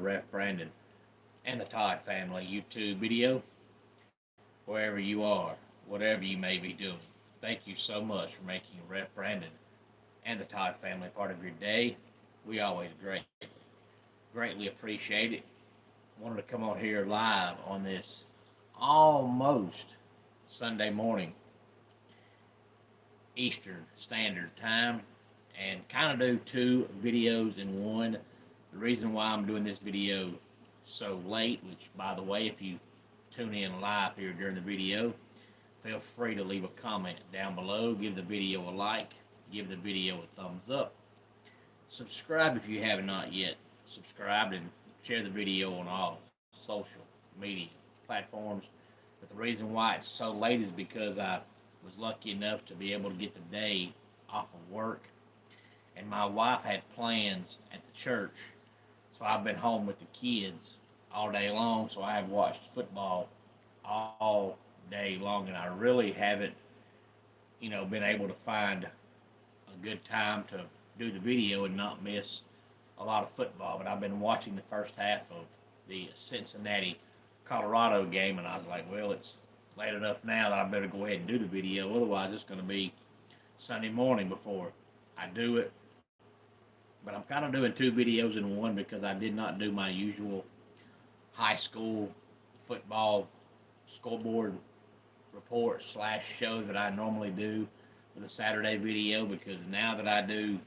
Ref Brandon and the Todd Family YouTube video, wherever you are, whatever you may be doing. Thank you so much for making Ref Brandon and the Todd Family part of your day. We always greatly appreciate it. Wanted to come on here live on this almost Sunday morning Eastern Standard Time and kind of do two videos in one. The reason why I'm doing this video so late, which by the way, if you tune in live here during the video, feel free to leave a comment down below, give the video a like, give the video a thumbs up, subscribe if you have not yet subscribed, and share the video on all social media platforms. But the reason why it's so late is because I was lucky enough to be able to get the day off of work, and my wife had plans at the church, so I've been home with the kids all day long. So I have watched football all day long, and I really haven't been able to find a good time to do the video and not miss a lot of football. But I've been watching the first half of the Cincinnati Colorado game, and I was like, well, it's late enough now that I better go ahead and do the video. Otherwise, it's going to be Sunday morning before I do it. But I'm kind of doing two videos in one because I did not do my usual high school football scoreboard report / show that I normally do with a Saturday video, because now that I do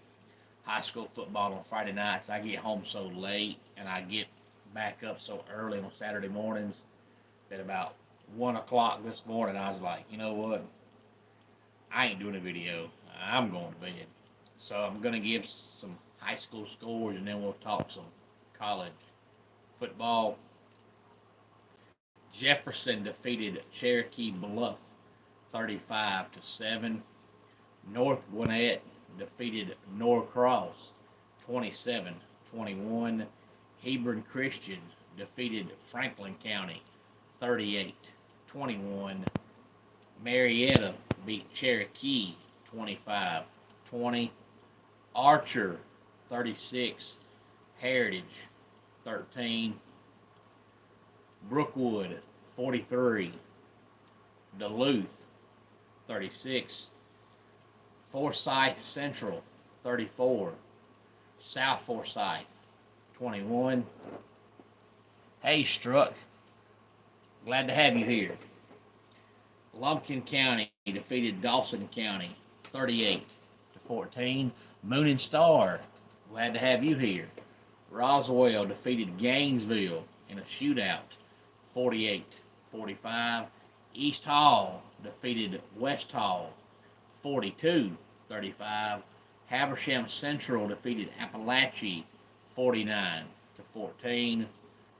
high school football on Friday nights, I get home so late and I get back up so early on Saturday mornings that about 1 o'clock this morning I was like, you know what, I ain't doing a video, I'm going to bed. So I'm going to give some high school scores, and then we'll talk some college football. Jefferson defeated Cherokee Bluff 35-7. North Gwinnett defeated Norcross 27-21. Hebron Christian defeated Franklin County 38-21. Marietta beat Cherokee 25-20. Archer 36, Heritage 13. Brookwood 43, Duluth 36, Forsyth Central 34, South Forsyth 21. Hey, Struck, glad to have you here. Lumpkin County defeated Dawson County 38-14. Moon and Star, glad to have you here. Roswell defeated Gainesville in a shootout 48-45. East Hall defeated West Hall 42-35. Habersham Central defeated Appalachia 49-14.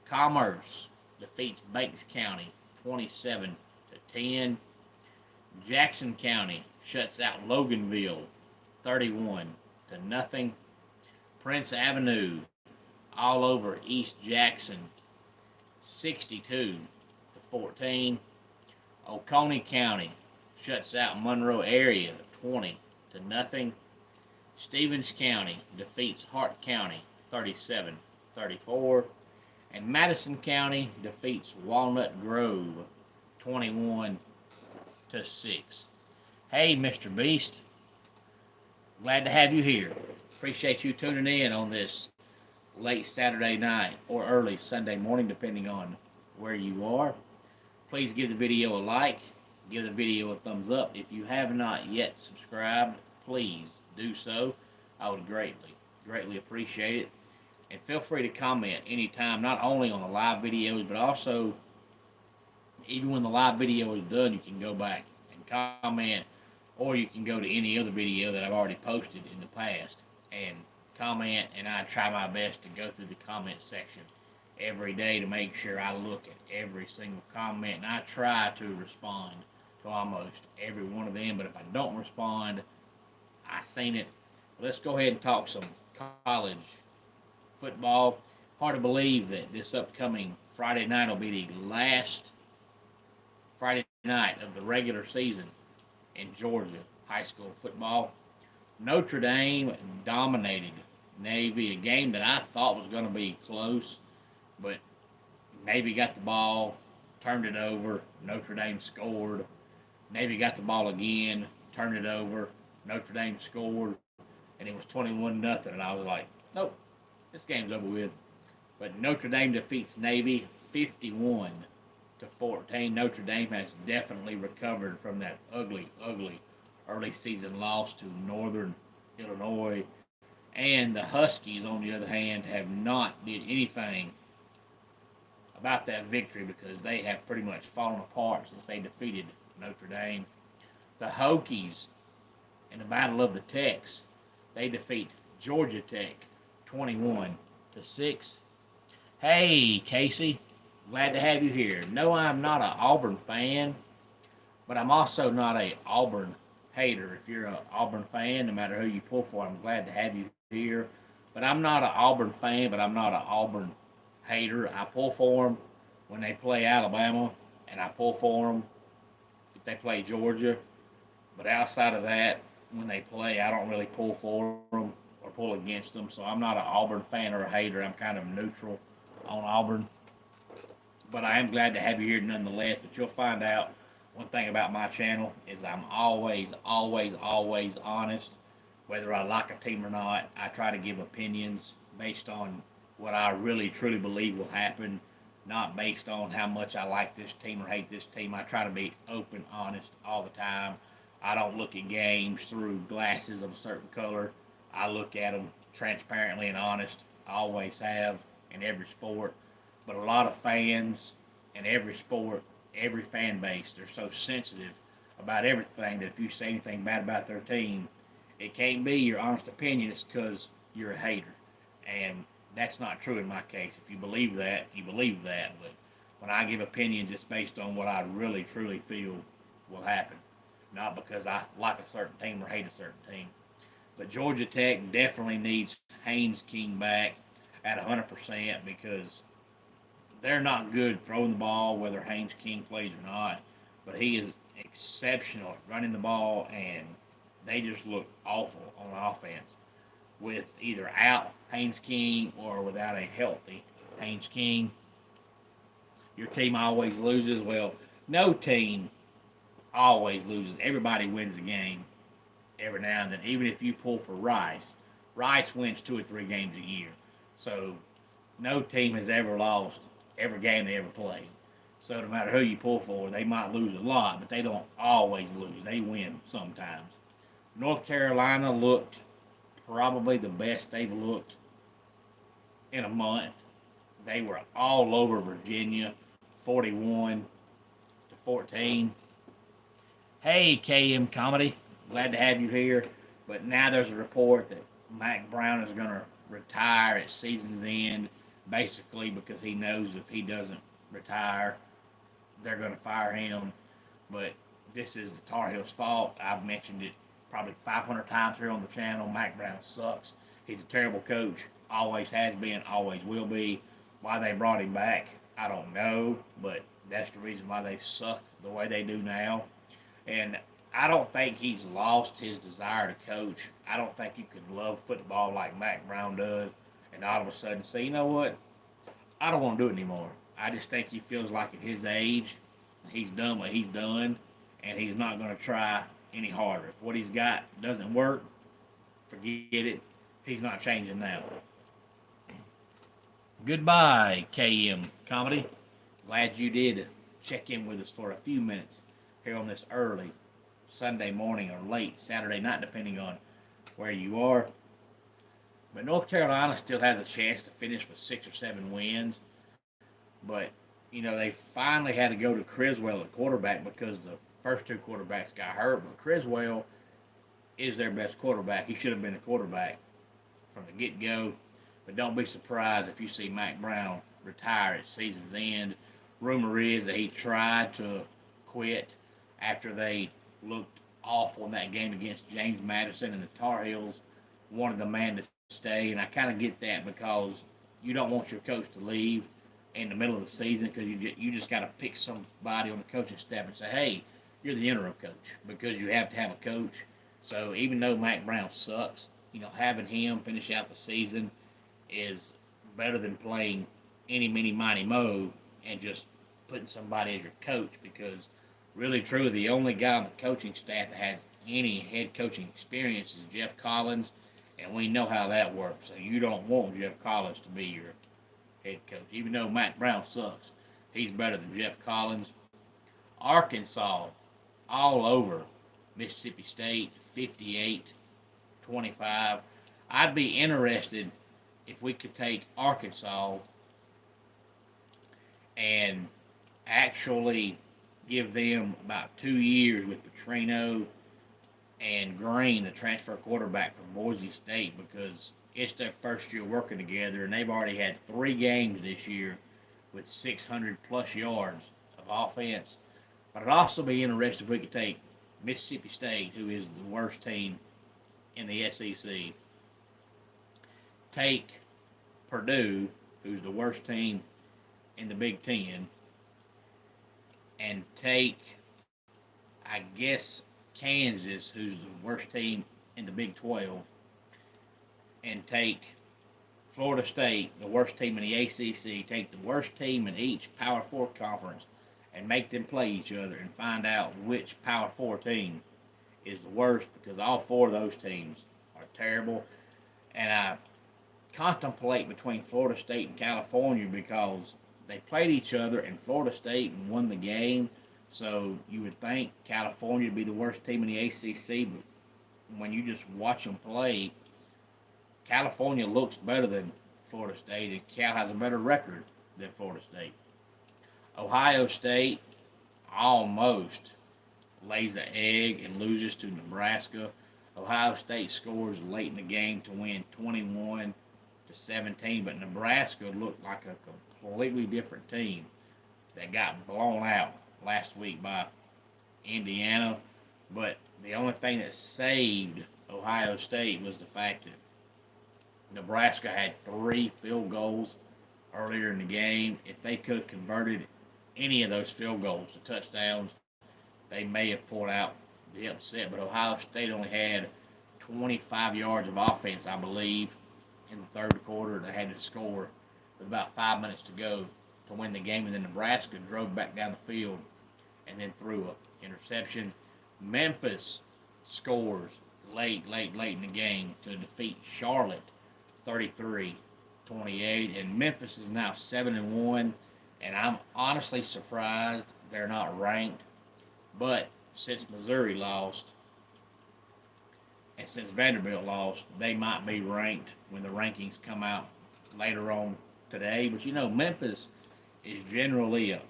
Commerce defeats Banks County 27-10. Jackson County shuts out Loganville 31-0. Prince Avenue all over East Jackson 62-14. Oconee County shuts out Monroe area 20-0. Stevens County defeats Hart County 37-34. And Madison County defeats Walnut Grove 21-6. Hey, Mr. Beast, glad to have you here. Appreciate you tuning in on this late Saturday night or early Sunday morning, depending on where you are. Please give the video a like, give the video a thumbs up. If you have not yet subscribed, please do so. I would greatly appreciate it. And feel free to comment anytime, not only on the live videos, but also even when the live video is done, you can go back and comment, or you can go to any other video that I've already posted in the past and comment, and I try my best to go through the comment section every day to make sure I look at every single comment, and I try to respond to almost every one of them. But if I don't respond, I seen it. Let's go ahead and talk some college football. Hard to believe that this upcoming Friday night will be the last Friday night of the regular season in Georgia high school football. Notre Dame dominated Navy, a game that I thought was going to be close. But Navy got the ball, turned it over, Notre Dame scored. Navy got the ball again, turned it over, Notre Dame scored, and it was 21-0. And I was like, nope, this game's over with. But Notre Dame defeats Navy 51-14. Notre Dame has definitely recovered from that ugly, ugly early season loss to Northern Illinois. And the Huskies, on the other hand, have not did anything about that victory because they have pretty much fallen apart since they defeated Notre Dame. The Hokies, in the Battle of the Techs, they defeat Georgia Tech 21-6. Hey, Casey, glad to have you here. No, I'm not an Auburn fan, but I'm also not a Auburn hater. If you're an Auburn fan, no matter who you pull for, I'm glad to have you here. But I'm not an Auburn fan, but I'm not an Auburn hater. I pull for them when they play Alabama, and I pull for them if they play Georgia. But outside of that, when they play, I don't really pull for them or pull against them. So I'm not an Auburn fan or a hater. I'm kind of neutral on Auburn. But I am glad to have you here nonetheless. But you'll find out one thing about my channel is I'm always, always, always honest. Whether I like a team or not, I try to give opinions based on what I really, truly believe will happen, not based on how much I like this team or hate this team. I try to be open, honest all the time. I don't look at games through glasses of a certain color. I look at them transparently and honest. I always have in every sport. But a lot of fans in every sport, every fan base, they're so sensitive about everything that if you say anything bad about their team, it can't be your honest opinion. It's because you're a hater. And that's not true in my case. If you believe that, you believe that. But when I give opinions, it's based on what I really, truly feel will happen. Not because I like a certain team or hate a certain team. But Georgia Tech definitely needs Haynes King back at 100% because they're not good throwing the ball, whether Haynes King plays or not. But he is exceptional at running the ball, and they just look awful on offense with either out Haynes King or without a healthy Haynes King. Your team always loses. Well, no team always loses. Everybody wins a game every now and then. Even if you pull for Rice, Rice wins 2 or 3 games a year. So no team has ever lost every game they ever played. So no matter who you pull for, they might lose a lot, but they don't always lose. They win sometimes. North Carolina looked probably the best they've looked in a month. They were all over Virginia, 41-14. Hey, KM Comedy, glad to have you here. But now there's a report that Mack Brown is going to retire at season's end, basically because he knows if he doesn't retire, they're going to fire him. But this is the Tar Heels' fault. I've mentioned it probably 500 times here on the channel. Mack Brown sucks. He's a terrible coach. Always has been, always will be. Why they brought him back, I don't know. But that's the reason why they suck the way they do now. And I don't think he's lost his desire to coach. I don't think you could love football like Mack Brown does and all of a sudden say, you know what, I don't want to do it anymore. I just think he feels like at his age, he's done what he's done, and he's not going to try any harder. If what he's got doesn't work, forget it. He's not changing now. Goodbye, KM Comedy. Glad you did check in with us for a few minutes here on this early Sunday morning or late Saturday night, depending on where you are. But North Carolina still has a chance to finish with 6 or 7 wins. But, you know, they finally had to go to Criswell at quarterback because the first 2 quarterbacks got hurt. But Criswell is their best quarterback. He should have been a quarterback from the get-go. But don't be surprised if you see Mack Brown retire at season's end. Rumor is that he tried to quit after they looked awful in that game against James Madison, and the Tar Heels wanted the man to stay. And I kind of get that because you don't want your coach to leave in the middle of the season because you just got to pick somebody on the coaching staff and say, hey, you're the interim coach, because you have to have a coach. So even though Mack Brown sucks, you know, having him finish out the season is better than playing any, mini, miny, mo, and just putting somebody as your coach, because really, truly, the only guy on the coaching staff that has any head coaching experience is Jeff Collins, and we know how that works. So you don't want Jeff Collins to be your head coach. Even though Matt Brown sucks, he's better than Jeff Collins. Arkansas, all over Mississippi State, 58-25. I'd be interested if we could take Arkansas and actually give them about 2 years with Petrino and Green, the transfer quarterback from Boise State, because it's their first year working together, and they've already had 3 games this year with 600 plus yards of offense. But I'd also be interested if we could take Mississippi State, who is the worst team in the SEC, take Purdue, who's the worst team in the Big Ten, and take, I guess, Kansas, who's the worst team in the Big 12, and take Florida State, the worst team in the ACC, take the worst team in each Power 4 conference, and make them play each other and find out which Power 4 team is the worst, because all 4 of those teams are terrible. And I contemplate between Florida State and California, because they played each other and Florida State won the game. So you would think California would be the worst team in the ACC, but when you just watch them play, California looks better than Florida State, and Cal has a better record than Florida State. Ohio State almost lays an egg and loses to Nebraska. Ohio State scores late in the game to win 21-17, but Nebraska looked like a completely different team that got blown out last week by Indiana. But the only thing that saved Ohio State was the fact that Nebraska had 3 field goals earlier in the game. If they could have converted any of those field goals to touchdowns, they may have pulled out the upset. But Ohio State only had 25 yards of offense, I believe, in the third quarter. They had to score with about 5 minutes to go to win the game, and then Nebraska drove back down the field and then threw an interception. Memphis scores late in the game to defeat Charlotte 33-28, and Memphis is now 7-1, and I'm honestly surprised they're not ranked. But since Missouri lost and since Vanderbilt lost, they might be ranked when the rankings come out later on today. But you know, Memphis is generally a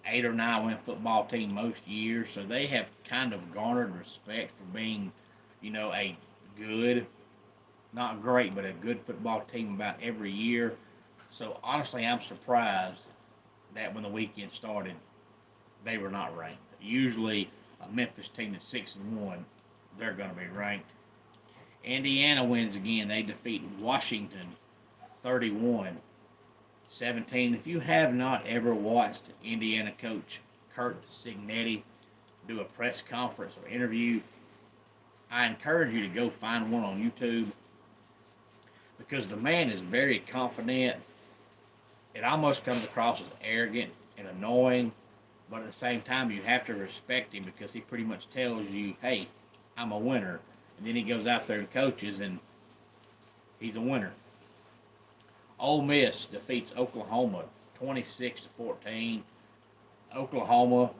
8 or 9 win football team most years, so they have kind of garnered respect for being, you know, a good, not great, but a good football team about every year. So honestly, I'm surprised that when the weekend started, they were not ranked. Usually, a Memphis team that's 6-1, they're going to be ranked. Indiana wins again. They defeat Washington 31-17. If you have not ever watched Indiana coach Curt Cignetti do a press conference or interview, I encourage you to go find one on YouTube, because the man is very confident. It almost comes across as arrogant and annoying, but at the same time, you have to respect him, because he pretty much tells you, hey, I'm a winner. And then he goes out there and coaches, and he's a winner. Ole Miss defeats Oklahoma 26-14. Oklahoma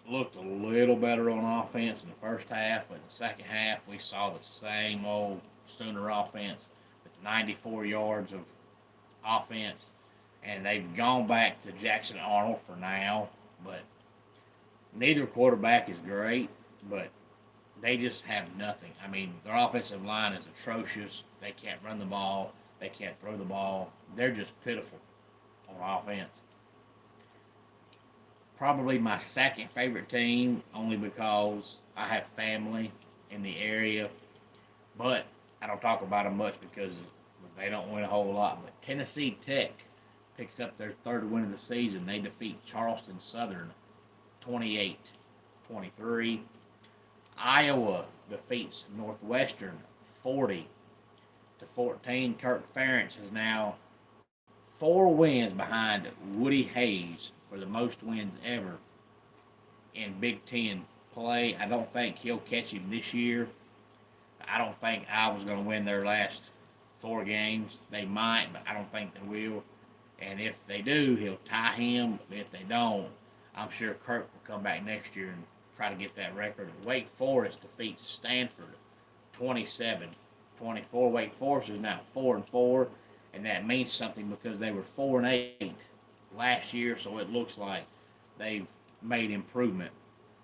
looked a little better on offense in the first half, but in the second half, we saw the same old Sooner offense with 94 yards of offense. And they've gone back to Jackson Arnold for now, but neither quarterback is great, but they just have nothing. I mean, their offensive line is atrocious. They can't run the ball. They can't throw the ball. They're just pitiful on offense. Probably my second favorite team, only because I have family in the area, but I don't talk about them much because they don't win a whole lot. But Tennessee Tech picks up their 3rd win of the season. They defeat Charleston Southern 28-23. Iowa defeats Northwestern 40-14. Kirk Ferentz is now 4 wins behind Woody Hayes for the most wins ever in Big Ten play. I don't think he'll catch him this year. I don't think Iowa's going to win their last 4 games. They might, but I don't think they will. And if they do, he'll tie him. If they don't, I'm sure Kirk will come back next year and try to get that record. Wake Forest defeats Stanford 27-24. Wake Forest is now 4-4, and that means something because they were 4-8 last year, so it looks like they've made improvement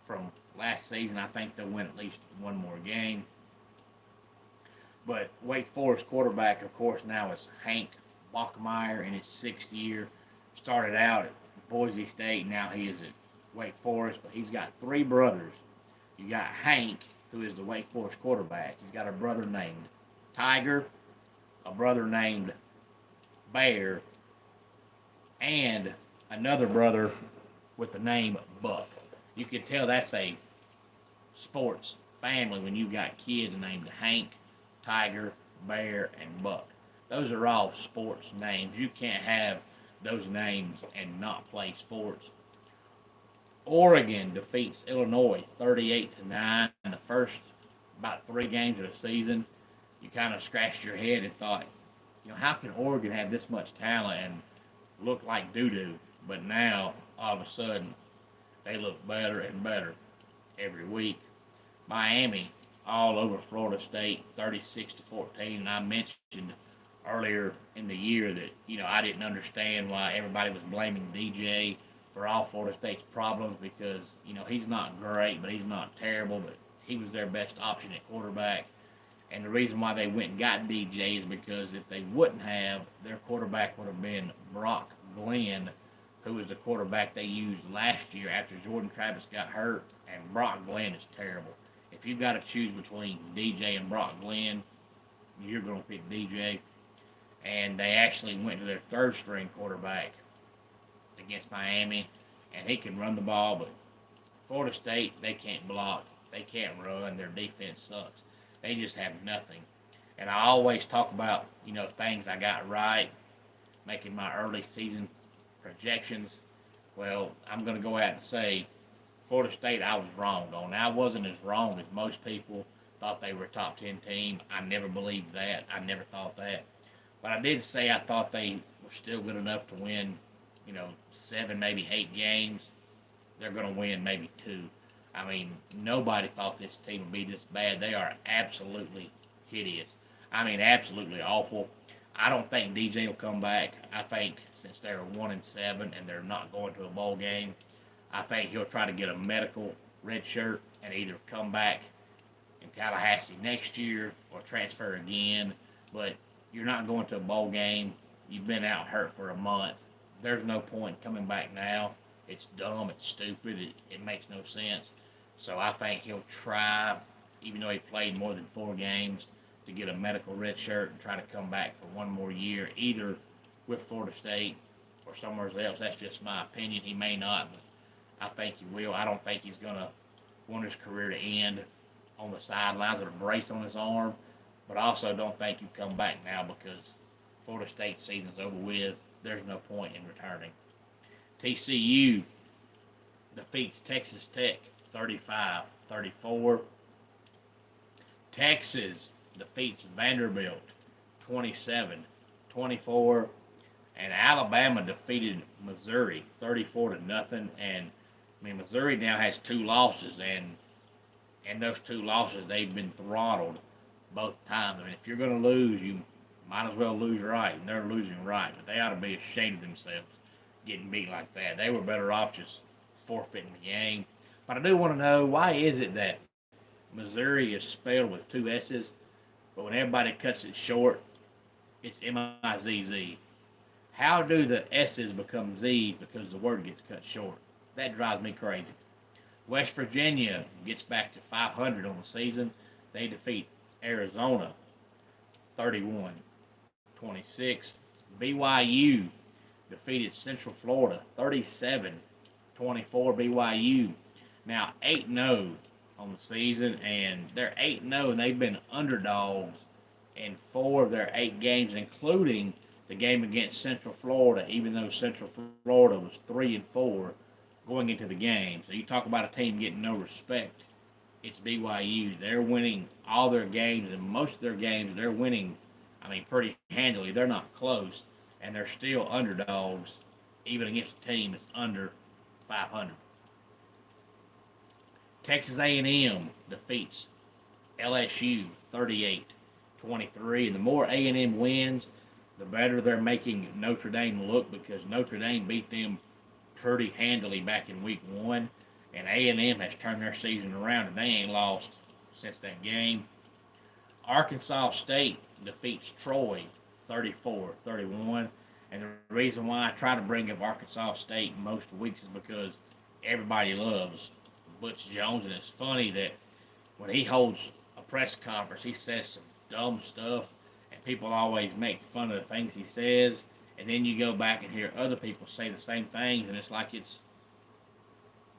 from last season. I think they'll win at least one more game. But Wake Forest quarterback, of course, now is Hank Bachmeier in his 6th year. Started out at Boise State, now he is at Wake Forest, but he's got 3 brothers. You got Hank, who is the Wake Forest quarterback. He's got a brother named Tiger, a brother named Bear, and another brother with the name Buck. You can tell that's a sports family when you got kids named Hank, Tiger, Bear, and Buck. Those are all sports names. You can't have those names and not play sports. Oregon defeats Illinois 38-9 in the first about 3 games of the season. You kind of scratched your head and thought, how can Oregon have this much talent and look like doo-doo? But now, all of a sudden, they look better and better every week. Miami all over Florida State, 36-14. And I mentioned earlier in the year that, I didn't understand why everybody was blaming DJ for all Florida State's problems because, he's not great, but he's not terrible, but he was their best option at quarterback. And the reason why they went and got DJ is because if they wouldn't have, their quarterback would have been Brock Glenn, who was the quarterback they used last year after Jordan Travis got hurt, and Brock Glenn is terrible. If you've got to choose between DJ and Brock Glenn, you're going to pick DJ. And they actually went to their 3rd-string quarterback against Miami, and he can run the ball, but Florida State, they can't block, they can't run, their defense sucks. They just have nothing. And I always talk about, things I got right, making my early season projections. Well, I'm going to go out and say Florida State I was wrong on. Now, I wasn't as wrong as most people thought they were a top 10 team. I never believed that. I never thought that. But I did say I thought they were still good enough to win, 7, maybe 8 games. They're going to win maybe 2. I mean, nobody thought this team would be this bad. They are absolutely hideous. I mean, absolutely awful. I don't think DJ will come back. I think since they're 1-7 and they're not going to a bowl game, I think he'll try to get a medical red shirt and either come back in Tallahassee next year or transfer again. But you're not going to a bowl game. You've been out hurt for a month. There's no point coming back now. It's dumb. It's stupid. It makes no sense. So I think he'll try, even though he played more than 4 games, to get a medical red shirt and try to come back for one more year, either with Florida State or somewhere else. That's just my opinion. He may not, but I think he will. I don't think he's going to want his career to end on the sidelines with a brace on his arm, but I also don't think you come back now because Florida State season's over with. There's no point in returning. TCU defeats Texas Tech 35-34. Texas defeats Vanderbilt 27-24. And Alabama defeated Missouri 34-0. And Missouri now has 2 losses, and in those 2 losses they've been throttled both times. If you're going to lose, you might as well lose right, and they're losing right. But they ought to be ashamed of themselves getting beat like that. They were better off just forfeiting the game. But I do want to know, why is it that Missouri is spelled with 2 S's, but when everybody cuts it short, it's M-I-Z-Z? How do the S's become Z's because the word gets cut short? That drives me crazy. West Virginia gets back to 500 on the season. They defeat Arizona 31-26. BYU defeated Central Florida 37-24. BYU now 8-0 on the season, and they're 8-0, and they've been underdogs in 4 of their 8 games, including the game against Central Florida, even though Central Florida was 3-4 going into the game. So you talk about a team getting no respect. It's BYU. They're winning all their games, and most of their games they're winning, I mean, pretty handily. They're not close, and they're still underdogs, even against a team that's under 500. Texas A&M defeats LSU 38-23, and the more A&M wins, the better they're making Notre Dame look, because Notre Dame beat them pretty handily back in week 1, and A&M has turned their season around, and they ain't lost since that game. Arkansas State defeats Troy 34-31, and the reason why I try to bring up Arkansas State most weeks is because everybody loves Butch Jones, and it's funny that when he holds a press conference, he says some dumb stuff, and people always make fun of the things he says, and then you go back and hear other people say the same things, and it's like it's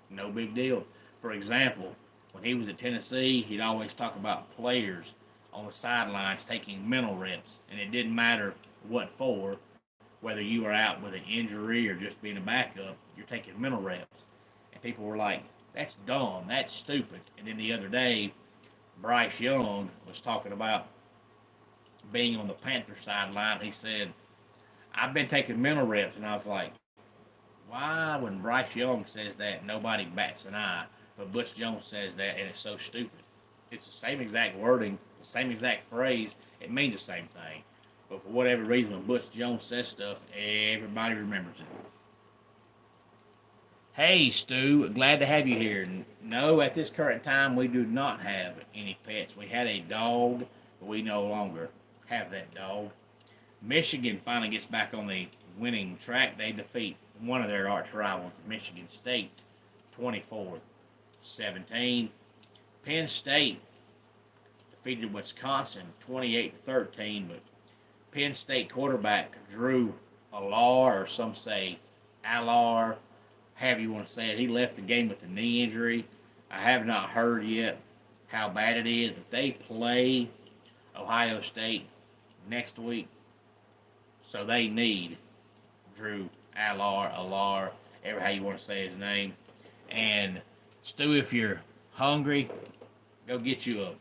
no big deal. For example, when he was at Tennessee, he'd always talk about players on the sidelines taking mental reps, and it didn't matter what for, whether you were out with an injury or just being a backup, you're taking mental reps. And people were like, that's dumb, that's stupid. And then the other day, Bryce Young was talking about being on the Panther sideline. He said, I've been taking mental reps, and I was like, why when Bryce Young says that, nobody bats an eye, but Butch Jones says that, and it's so stupid. It's the same exact wording, the same exact phrase. It means the same thing. But for whatever reason, when Butch Jones says stuff, everybody remembers it. Hey, Stu, glad to have you here. No, at this current time, we do not have any pets. We had a dog, but we no longer have that dog. Michigan finally gets back on the winning track. They defeat one of their arch rivals, Michigan State, 24-17. Penn State defeated Wisconsin 28-13, but Penn State quarterback Drew Allar, or some say Allar, however you want to say it, he left the game with a knee injury. I have not heard yet how bad it is, but they play Ohio State next week, so they need Drew Allar, ever how you want to say his name. And Stu, if you're hungry, go get you a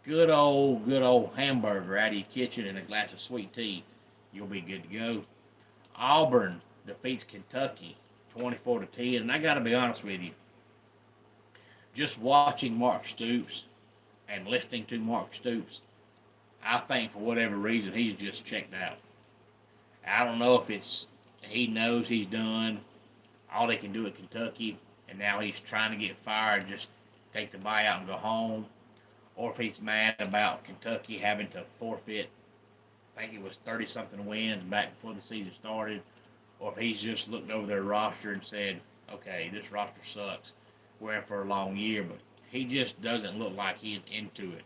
good old hamburger out of your kitchen and a glass of sweet tea. You'll be good to go. Auburn defeats Kentucky 24-10, and I got to be honest with you, just watching Mark Stoops and listening to Mark Stoops, I think for whatever reason he's just checked out. I don't know if it's he knows he's done all they can do at Kentucky, and now he's trying to get fired, just take the buyout and go home, or if he's mad about Kentucky having to forfeit, I think it was 30-something wins back before the season started, or if he's just looked over their roster and said, okay, this roster sucks, we're in for a long year, but he just doesn't look like he's into it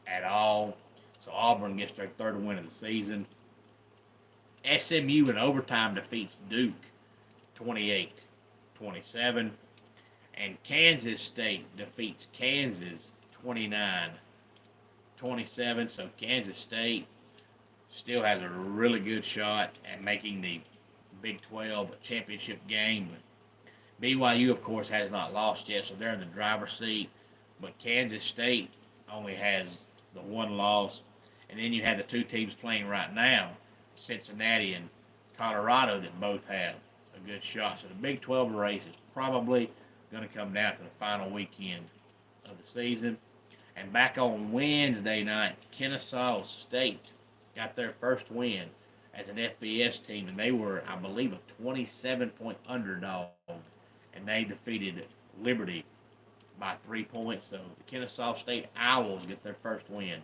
at all. So Auburn gets their third win of the season. SMU in overtime defeats Duke 28-27. And Kansas State defeats Kansas 29-27. So Kansas State still has a really good shot at making the Big 12 championship game. But BYU, of course, has not lost yet, so they're in the driver's seat. But Kansas State only has the one loss. And then you have the two teams playing right now, Cincinnati and Colorado, that both have a good shot. So the Big 12 race is probably going to come down to the final weekend of the season. And back on Wednesday night, Kennesaw State got their first win as an FBS team, and they were, I believe, a 27-point underdog, and they defeated Liberty by 3 points. So the Kennesaw State Owls get their first win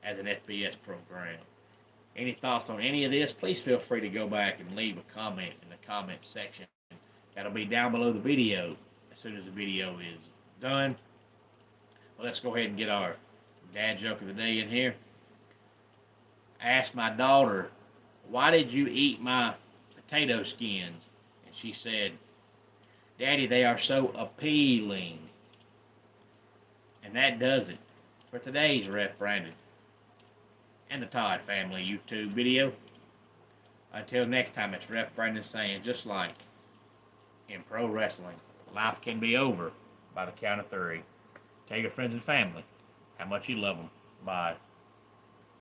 as an FBS program. Any thoughts on any of this? Please feel free to go back and leave a comment in the comment section. That'll be down below the video as soon as the video is done. Well, let's go ahead and get our dad joke of the day in here. I asked my daughter, why did you eat my potato skins? And she said, Daddy, they are so appealing. And that does it for today's Ref Brandon and the Todd Family YouTube video. Until next time, it's Ref Brandon saying, just like in pro wrestling, life can be over by the count of three. Tell your friends and family how much you love them. Bye.